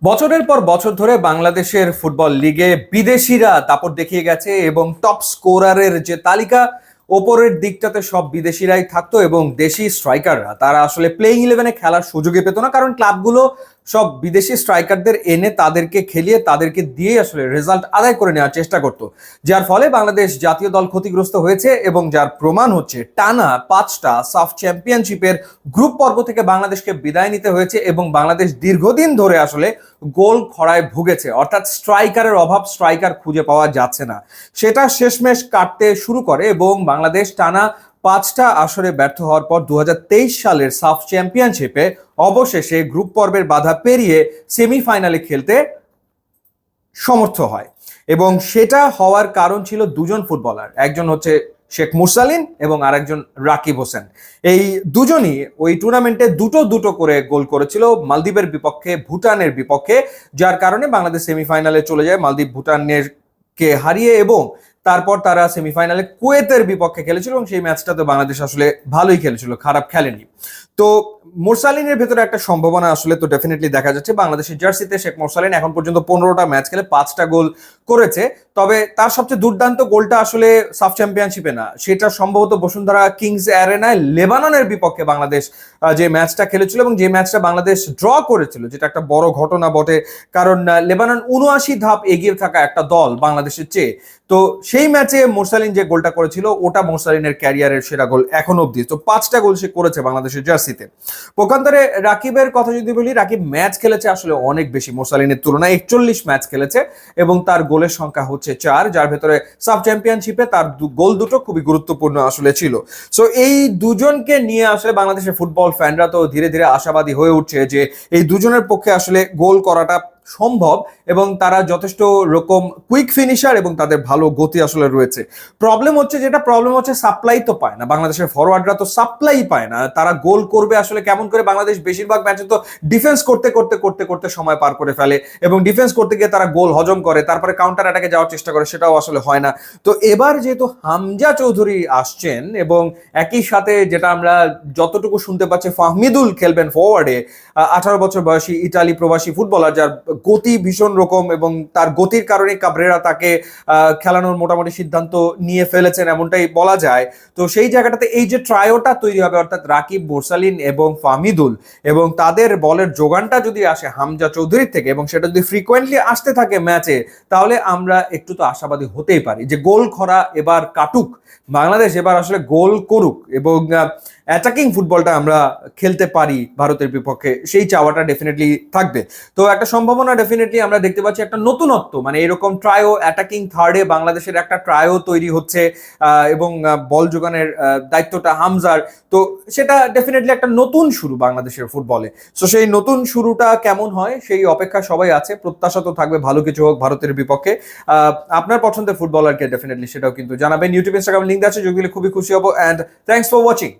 বছরের পর বছর ধরে বাংলাদেশের ফুটবল লিগে বিদেশিরা দাপট দেখিয়ে গেছে এবং টপ স্কোরারের যে তালিকা ওপরের দিকটাতে সব বিদেশিরাই থাকতো এবং দেশি স্ট্রাইকাররা তারা আসলে প্লেইং ইলেভেনে খেলার সুযোগই পেত না, কারণ ক্লাবগুলো সব বিদেশি স্ট্রাইকারদের এনে তাদেরকে খেলিয়ে তাদেরকে দিয়ে আসলে রেজাল্ট আদায় করে নেওয়ার চেষ্টা করতো, যার ফলে বাংলাদেশ জাতীয় দল ক্ষতিগ্রস্ত হয়েছে এবং যার প্রমাণ হচ্ছে টানা 5টা সাফ চ্যাম্পিয়নশিপের গ্রুপ পর্ব থেকে বাংলাদেশকে বিদায় নিতে হয়েছে এবং বাংলাদেশ দীর্ঘদিন ধরে আসলে গোল খরায় ভুগেছে, অর্থাৎ স্ট্রাইকারের অভাব, স্ট্রাইকার খুঁজে পাওয়া যাচ্ছে না, সেটা শেষমেশ কাটতে শুরু করে এবং বাংলাদেশ টানা 5টা আসরে ব্যর্থ হওয়ার পর 2023 সালের সাফ চ্যাম্পিয়নশিপে অবশেষে গ্রুপ পর্বের বাধা পেরিয়ে সেমিফাইনালে খেলতে সমর্থ হয়। এবং সেটা হওয়ার কারণ ছিল দুজন ফুটবলার, একজন হচ্ছে শেখ মুরসালিন এবং আরেকজন রাকিব হোসেন। এই দুজনই ওই টুর্নামেন্টে দুটো দুটো করে গোল করেছিল মালদ্বীপের বিপক্ষে, ভুটানের বিপক্ষে, যার কারণে বাংলাদেশ সেমিফাইনালে চলে যায় মালদ্বীপ ভুটানের কে হারিয়ে, এবং তারপর তারা সেমিফাইনালে কুয়েতের বিপক্ষে খেলেছিল এবং সেই ম্যাচটাতে বাংলাদেশ আসলে ভালোই খেলেছিল, খারাপ খেলেনি। তো মোরসালিনের ভেতরে একটা সম্ভাবনা আসলে তো ডেফিনেটলি দেখা যাচ্ছে। বাংলাদেশের জার্সিতে শেখ মোরসালিন এখন পর্যন্ত 15টা ম্যাচ খেলে 5টা গোল করেছে, তবে তার সবচেয়ে দুর্দান্ত গোলটা আসলে সাফ চ্যাম্পিয়নশিপে না, সেটা সম্ভবত বসুন্ধরা কিংস অ্যারেনায় লেবাননের বিপক্ষে বাংলাদেশ যে ম্যাচটা খেলেছিল এবং যে ম্যাচটা বাংলাদেশ ড্র করেছিল, যেটা একটা বড় ঘটনা বটে, কারণ লেবানন 79 ধাপ এগিয়ে থাকা একটা দল বাংলাদেশের চেয়ে। তো সেই ম্যাচে মোরসালিন যে গোলটা করেছিল ওটা মোরসালিনের ক্যারিয়ারের সেরা গোল এখন অব্দি। তো 5টা গোল সে করেছে বাংলাদেশের জার্সিতে। পক্ষান্তরে রাকিবের কথা যদি বলি, রাকিব ম্যাচ খেলেছে আসলে অনেক বেশি মোরসালিনের তুলনায়, 41 ম্যাচ খেলেছে এবং তার গোলের সংখ্যা হচ্ছে 4, যার ভেতরে সাব চ্যাম্পিয়নশিপে তার গোল দুটো খুবই গুরুত্বপূর্ণ আসলে ছিল। সো এই দুজনকে নিয়ে আসলে বাংলাদেশের ফুটবল ফ্যানরা তো ধীরে ধীরে আশাবাদী হয়ে উঠছে যে এই দুজনের পক্ষে আসলে গোল করাটা সম্ভব এবং তারা যথেষ্ট রকম কুইক ফিনিশার এবং তাদের ভালো গতি আসলে রয়েছে। প্রবলেম হচ্ছে সাপ্লাই তো পায় না, বাংলাদেশের ফরওয়ার্ডরা তো সাপ্লাই পায় না, তারা গোল করবে আসলে কেমন করে? বাংলাদেশ বেশিরভাগ ম্যাচে তো ডিফেন্স করতে করতে করতে করতে সময় পার করে ফেলে এবং ডিফেন্স করতে গিয়ে তারা গোল হজম করে, তারপরে কাউন্টার অ্যাটাকে যাওয়ার চেষ্টা করে, সেটাও আসলে হয় না। তো এবার যেহেতু হামজা চৌধুরী আসছেন এবং একই সাথে যেটা আমরা যতটুকু শুনতে পাচ্ছি ফাহমিদুল খেলবেন ফরওয়ার্ডে, 18 বছর বয়সী ইতালি প্রবাসী ফুটবলার, যার গতি ভীষণ রকম এবং তার গতির কারণে কাবরেরা তাকে খেলানোর মোটামুটি সিদ্ধান্ত নিয়ে ফেলেছেন এমনটাই বলা যায়। তো সেই জায়গাটাতে এই যে ট্রায়োটা তৈরি হবে, অর্থাৎ রাকিব, মোরসালিন এবং ফাহমিদুল, এবং তাদের বলের যোগানটা যদি আসে হামজা চৌধুরীর থেকে এবং সেটা যদি ফ্রিকোয়েন্টলি আসতে থাকে ম্যাচে, তাহলে আমরা একটু তো আশাবাদী হতেই পারি যে গোল খরা এবার কাটুক, বাংলাদেশ এবার আসলে গোল করুক এবং অ্যাটাকিং ফুটবলটা আমরা খেলতে পারি ভারতের বিপক্ষে, সেই চাওয়াটা ডেফিনেটলি থাকবে। তো একটা সম্ভাবনা ডেফিনেটলি আমরা দেখতে পাচ্ছি, একটা নতুনত্ব, মানে এরকম ট্রায়ো অ্যাটাকিং থার্ডে বাংলাদেশের একটা ট্রায়ো তৈরি হচ্ছে এবং বল যোগানের দায়িত্বটা হামজার। তো সেটা ডেফিনেটলি একটা নতুন শুরু বাংলাদেশের ফুটবলে। সো সেই নতুন শুরুটা কেমন হয় সেই অপেক্ষা সবাই আছে, প্রত্যাশা তো থাকবে ভালো কিছু হোক ভারতের বিপক্ষে। আপনার পছন্দের ফুটবলারকে ডেফিনেটলি সেটাও কিন্তু জানাবেন। ইউটিউব, ইনস্টাগ্রাম লিঙ্ক আছে, যেগুলো খুবই খুশি হবো। And thanks for watching.